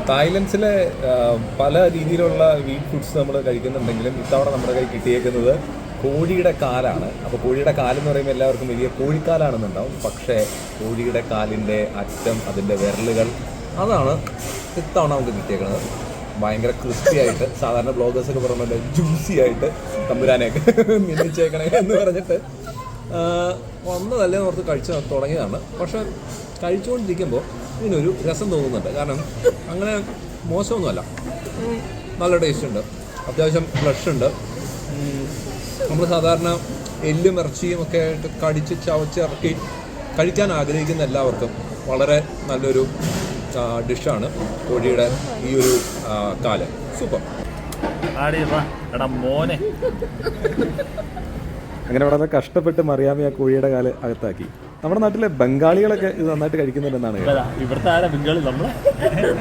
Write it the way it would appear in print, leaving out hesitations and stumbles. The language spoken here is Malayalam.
തായ്ലൻഡ്സിലെ പല രീതിയിലുള്ള വീറ്റ് ഫുഡ്സ് നമ്മൾ കഴിക്കുന്നുണ്ടെങ്കിലും ഇത്തവണ നമ്മുടെ കൈ കിട്ടിയേക്കുന്നത് കോഴിയുടെ കാലാണ്. അപ്പോൾ കോഴിയുടെ കാലെന്ന് പറയുമ്പോൾ എല്ലാവർക്കും വലിയ കോഴിക്കാലാണെന്നുണ്ടാവും. പക്ഷേ കോഴിയുടെ കാലിൻ്റെ അറ്റം, അതിൻ്റെ വിരലുകൾ, അതാണ് ഇത്തവണ നമുക്ക് കിട്ടിയേക്കുന്നത്. ഭയങ്കര ക്രിസ്പി ആയിട്ട്, സാധാരണ ബ്ലോഗേഴ്സൊക്കെ പറയുമ്പോൾ ജ്യൂസി ആയിട്ട് തമ്പുരാനെയൊക്കെ മിന്നിച്ചേക്കണേ എന്ന് പറഞ്ഞിട്ട് വന്നതല്ലേ ഓർത്ത് കഴിച്ച് തുടങ്ങിയതാണ്. പക്ഷെ കഴിച്ചുകൊണ്ടിരിക്കുമ്പോൾ ഇതിനൊരു രസം തോന്നുന്നുണ്ട്. കാരണം അങ്ങനെ മോശമൊന്നുമല്ല, നല്ല ടേസ്റ്റ് ഉണ്ട്, അത്യാവശ്യം ഫ്ലഷ് ഉണ്ട്. നമ്മൾ സാധാരണ എല്ലും ഇറച്ചിയും ഒക്കെ ആയിട്ട് കടിച്ച് ചവച്ചിറക്കി കഴിക്കാൻ ആഗ്രഹിക്കുന്ന എല്ലാവർക്കും വളരെ നല്ലൊരു ഡിഷാണ് കോഴിയുടെ ഈ ഒരു കാല്. സൂപ്പർ. മോനെ അങ്ങനെ വളരെ കഷ്ടപ്പെട്ട് മറിയാമി ആ കോഴിയുടെ കാല് അകത്താക്കി. നമ്മുടെ നാട്ടിലെ ബംഗാളികളൊക്കെ ഇത് നന്നായിട്ട് കഴിക്കുന്നുണ്ടെന്നാണ്. ഇവിടുത്തെ ആരാ ബംഗാളി? നമ്മളെ